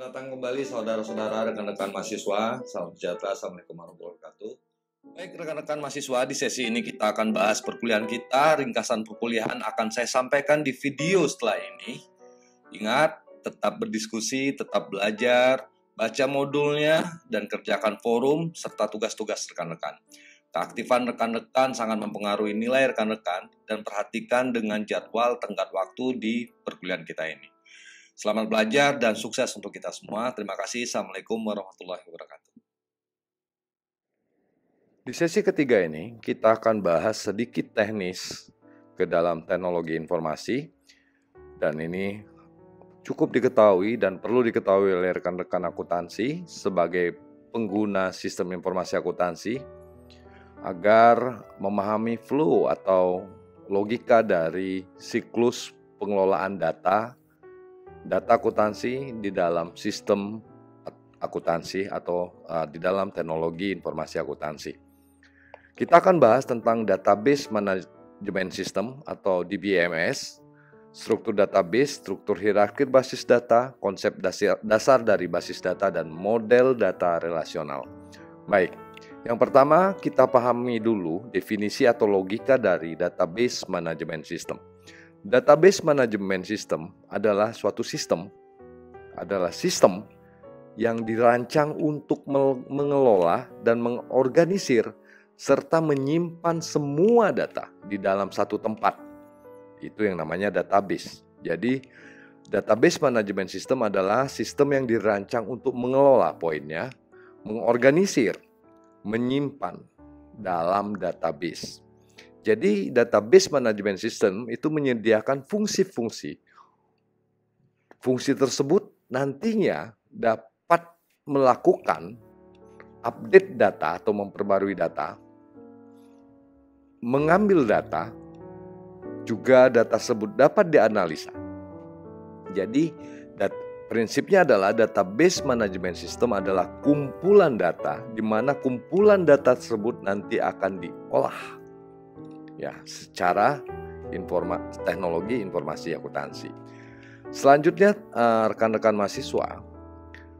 Selamat datang kembali saudara-saudara, rekan-rekan mahasiswa. Salam sejahtera, Assalamualaikum warahmatullahi wabarakatuh. Baik rekan-rekan mahasiswa, di sesi ini kita akan bahas perkuliahan kita. Ringkasan perkuliahan akan saya sampaikan di video setelah ini. Ingat, tetap berdiskusi, tetap belajar, baca modulnya, dan kerjakan forum serta tugas-tugas rekan-rekan. Keaktifan rekan-rekan sangat mempengaruhi nilai rekan-rekan dan perhatikan dengan jadwal tenggat waktu di perkuliahan kita ini. Selamat belajar dan sukses untuk kita semua. Terima kasih. Assalamualaikum warahmatullahi wabarakatuh. Di sesi ketiga ini, kita akan bahas sedikit teknis ke dalam teknologi informasi. Dan ini cukup diketahui dan perlu diketahui oleh rekan-rekan akuntansi sebagai pengguna sistem informasi akuntansi agar memahami flow atau logika dari siklus pengelolaan data akuntansi di dalam sistem akuntansi atau di dalam teknologi informasi akuntansi. Kita akan bahas tentang database management system atau DBMS, struktur database, struktur hierarki basis data, konsep dasar dari basis data, dan model data relasional. Baik, yang pertama kita pahami dulu definisi atau logika dari database management system. Database management system adalah suatu sistem yang dirancang untuk mengelola dan mengorganisir serta menyimpan semua data di dalam satu tempat. Itu yang namanya database. Jadi, database management system adalah sistem yang dirancang untuk mengelola poinnya, mengorganisir, menyimpan dalam database. Jadi database management system itu menyediakan fungsi-fungsi. Fungsi tersebut nantinya dapat melakukan update data atau memperbarui data, mengambil data, juga data tersebut dapat dianalisa. Jadi prinsipnya adalah database management system adalah kumpulan data di mana kumpulan data tersebut nanti akan diolah secara teknologi informasi akuntansi. Selanjutnya rekan-rekan mahasiswa,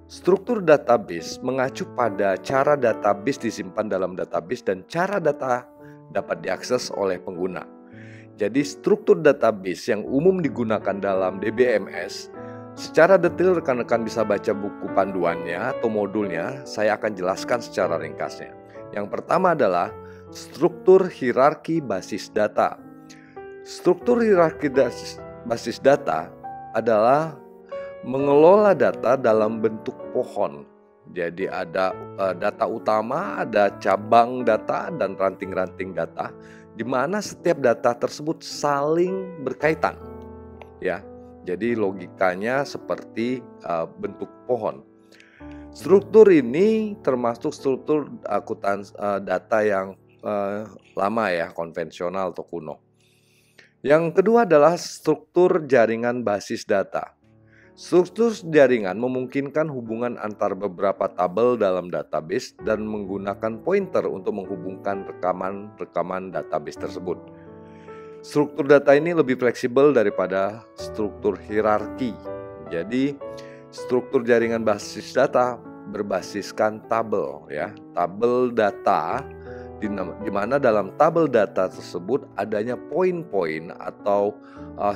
struktur database mengacu pada cara database disimpan dalam database dan cara data dapat diakses oleh pengguna. Jadi struktur database yang umum digunakan dalam DBMS secara detail rekan-rekan bisa baca buku panduannya atau modulnya. Saya akan jelaskan secara ringkasnya. Yang pertama adalah struktur hierarki basis data. Struktur hierarki basis data adalah mengelola data dalam bentuk pohon. Jadi ada data utama, ada cabang data dan ranting-ranting data, di mana setiap data tersebut saling berkaitan. Jadi logikanya seperti bentuk pohon. Struktur ini termasuk struktur data yang lama konvensional atau kuno. Yang kedua adalah struktur jaringan basis data. Struktur jaringan memungkinkan hubungan antar beberapa tabel dalam database dan menggunakan pointer untuk menghubungkan rekaman database tersebut. Struktur data ini lebih fleksibel daripada struktur hierarki. Jadi, struktur jaringan basis data berbasiskan tabel tabel data di mana dalam tabel data tersebut adanya poin-poin atau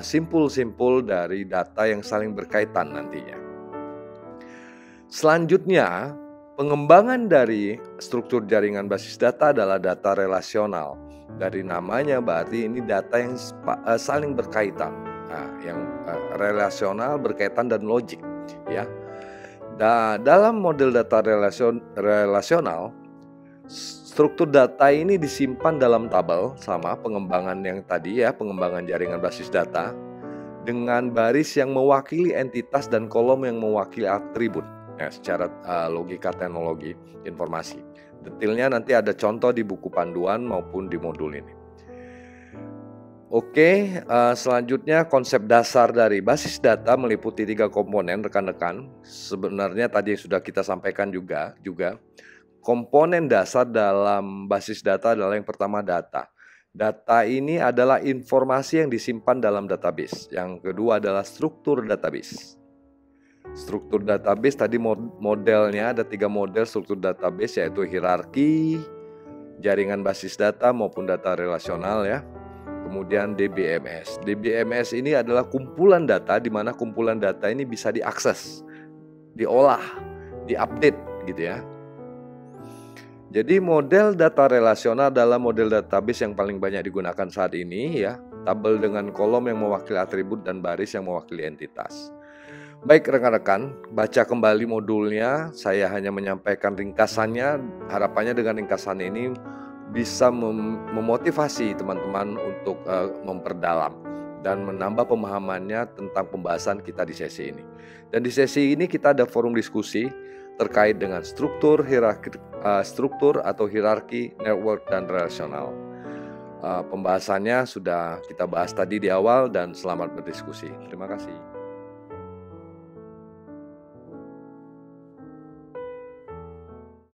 simpul-simpul dari data yang saling berkaitan nantinya. Selanjutnya, pengembangan dari struktur jaringan basis data adalah data relasional. Dari namanya berarti ini data yang saling berkaitan. Yang relasional, berkaitan, dan logik. Dalam model data relasional, struktur data ini disimpan dalam tabel sama pengembangan yang tadi pengembangan jaringan basis data dengan baris yang mewakili entitas dan kolom yang mewakili atribut secara logika teknologi informasi. Detailnya nanti ada contoh di buku panduan maupun di modul ini. Oke, selanjutnya konsep dasar dari basis data meliputi 3 komponen rekan-rekan. Sebenarnya tadi sudah kita sampaikan juga. Komponen dasar dalam basis data adalah yang pertama data. Data ini adalah informasi yang disimpan dalam database. Yang kedua adalah struktur database. Struktur database tadi modelnya ada 3 model struktur database, yaitu hierarki, jaringan basis data maupun data relasional ya. Kemudian DBMS. DBMS ini adalah kumpulan data di mana kumpulan data ini bisa diakses, diolah, diupdate gitu ya. Jadi model data relasional adalah model database yang paling banyak digunakan saat ini ya. Tabel dengan kolom yang mewakili atribut dan baris yang mewakili entitas. Baik rekan-rekan, baca kembali modulnya. Saya hanya menyampaikan ringkasannya. Harapannya dengan ringkasan ini bisa memotivasi teman-teman untuk memperdalam dan menambah pemahamannya tentang pembahasan kita di sesi ini. Dan di sesi ini kita ada forum diskusi terkait dengan struktur, struktur atau hierarki, network, dan relasional. Pembahasannya sudah kita bahas tadi di awal dan selamat berdiskusi. Terima kasih.